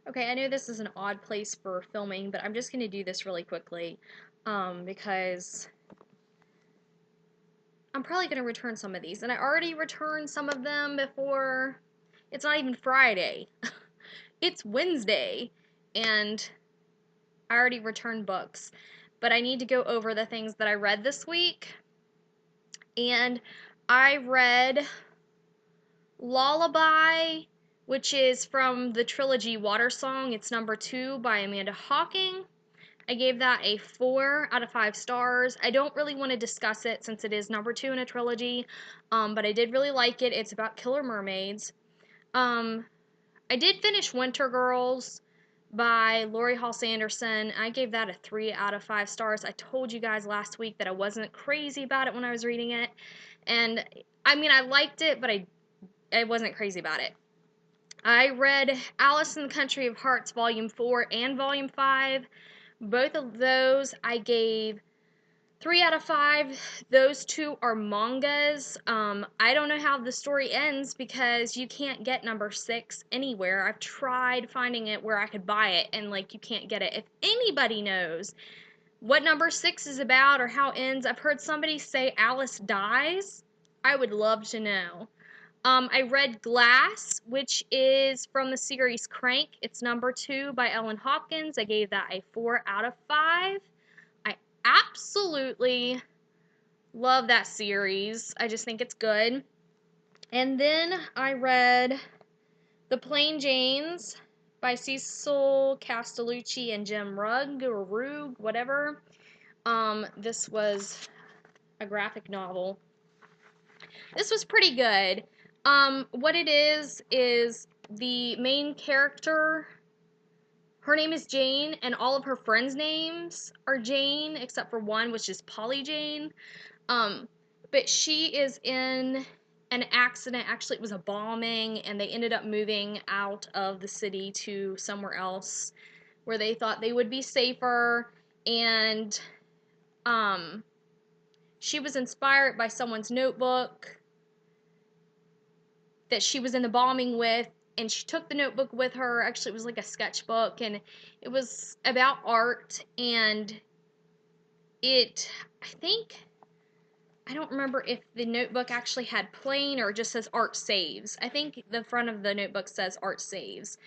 Okay, I know this is an odd place for filming, but I'm just going to do this really quickly because I'm probably going to return some of these. And I already returned some of them before. It's not even Friday. It's Wednesday, and I already returned books. But I need to go over the things that I read this week. And I read Lullaby, which is from the trilogy Water Song. It's number 2 by Amanda Hocking. I gave that a 4 out of 5 stars. I don't really want to discuss it since it is number 2 in a trilogy, but I did really like it. It's about killer mermaids. I did finish Winter Girls by Laurie Halse Anderson. I gave that a 3 out of 5 stars. I told you guys last week that I wasn't crazy about it when I was reading it. And I mean, I liked it, but I wasn't crazy about it. I read Alice in the Country of Hearts Volume 4 and Volume 5. Both of those I gave 3 out of 5. Those two are mangas. I don't know how the story ends because you can't get number 6 anywhere. I've tried finding it where I could buy it and like you can't get it. If anybody knows what number 6 is about or how it ends, I've heard somebody say Alice dies. I would love to know. I read Glass, which is from the series Crank. It's number 2 by Ellen Hopkins. I gave that a 4 out of 5. I absolutely love that series. I just think it's good. And then I read The Plain Janes by Cecil Castellucci and Jim Rugg or Rugg, whatever. This was a graphic novel. This was pretty good. What it is the main character, her name is Jane, and all of her friends' names are Jane, except for one, which is Polly Jane. But she is in an accident. Actually, it was a bombing, and they ended up moving out of the city to somewhere else where they thought they would be safer. And she was inspired by someone's notebook that she was in the bombing with, and she took the notebook with her. Actually, it was like a sketchbook, and it was about art, and I don't remember if the notebook actually had plain or it just says art saves. I think the front of the notebook says art saves.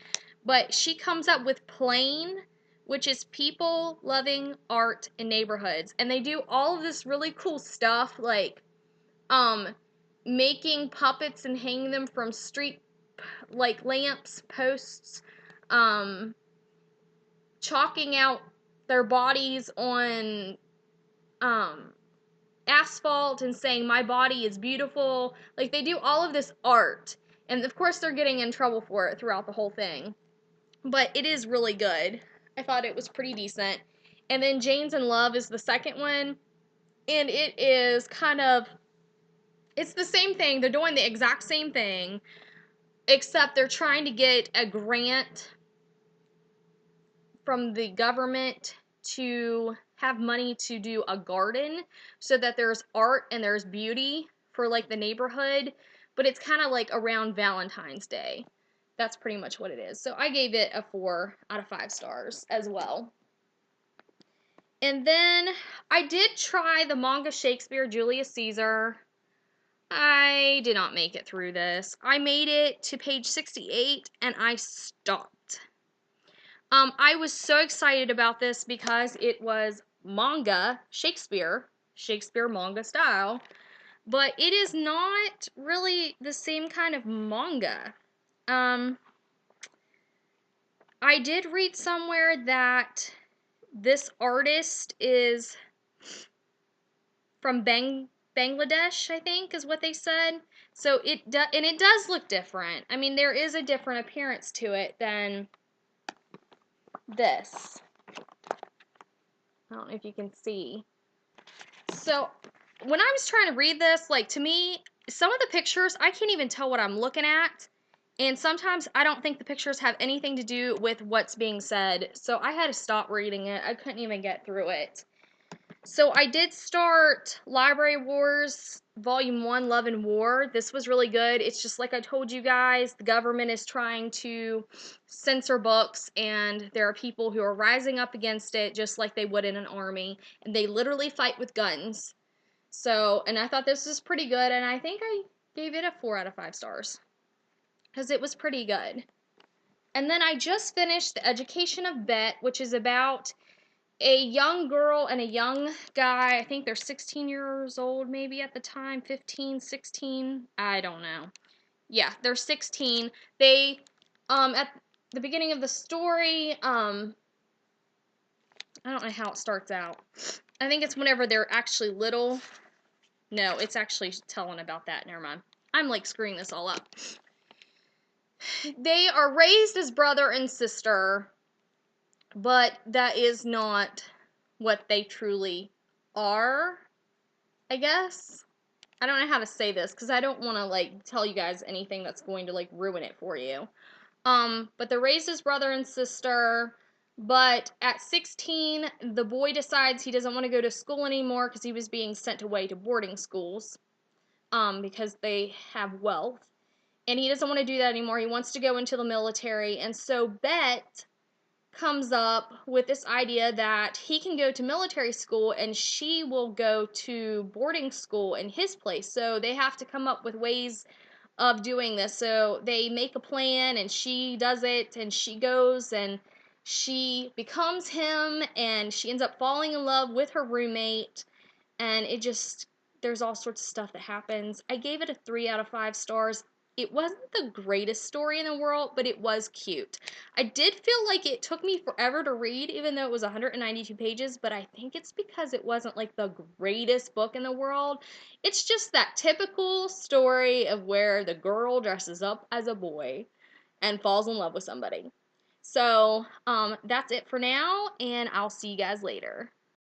But she comes up with plain, which is people loving art in neighborhoods. And they do all of this really cool stuff like making puppets and hanging them from street like lamps, posts, chalking out their bodies on asphalt and saying my body is beautiful. Like they do all of this art, and of course they're getting in trouble for it throughout the whole thing, but it is really good. I thought it was pretty decent. And then Jane's in Love is the second one, and it is it's the same thing. They're doing the exact same thing, except they're trying to get a grant from the government to have money to do a garden so that there's art and there's beauty for like the neighborhood, but it's kind of like around Valentine's Day. That's pretty much what it is. So I gave it a 4 out of 5 stars as well. And then I did try the manga Shakespeare Julius Caesar. I did not make it through this. I made it to page 68 and I stopped. I was so excited about this because it was manga Shakespeare manga style, but it is not really the same kind of manga. I did read somewhere that this artist is from Bangladesh, I think is what they said. So it does look different. I mean, there is a different appearance to it than this. I don't know if you can see. So when I was trying to read this, like to me, some of the pictures, I can't even tell what I'm looking at. And sometimes I don't think the pictures have anything to do with what's being said. So I had to stop reading it. I couldn't even get through it. So I did start Library Wars Volume 1, Love and War. This was really good. It's just like I told you guys, the government is trying to censor books, and there are people who are rising up against it just like they would in an army, and they literally fight with guns. So, and I thought this was pretty good, and I think I gave it a 4 out of 5 stars because it was pretty good. And then I just finished The Education of Bet, which is about a young girl and a young guy. I think they're 16 years old maybe at the time, 15, 16. I don't know. Yeah, they're 16. They at the beginning of the story, I don't know how it starts out. I think it's whenever they're actually little. No, it's actually telling about that. Never mind. I'm like screwing this all up. They are raised as brother and sister, but that is not what they truly are, I guess. I don't know how to say this because I don't want to like tell you guys anything that's going to like ruin it for you. But they're raised as brother and sister, but at 16, the boy decides he doesn't want to go to school anymore because he was being sent away to boarding schools, because they have wealth. And he doesn't want to do that anymore. He wants to go into the military. And so Bet comes up with this idea that he can go to military school and she will go to boarding school in his place. So they have to come up with ways of doing this. So they make a plan and she does it and she goes and she becomes him and she ends up falling in love with her roommate, and it just, there's all sorts of stuff that happens. I gave it a 3 out of 5 stars. It wasn't the greatest story in the world, but it was cute. I did feel like it took me forever to read, even though it was 192 pages, but I think it's because it wasn't like the greatest book in the world. It's just that typical story of where the girl dresses up as a boy and falls in love with somebody. So, that's it for now, and I'll see you guys later.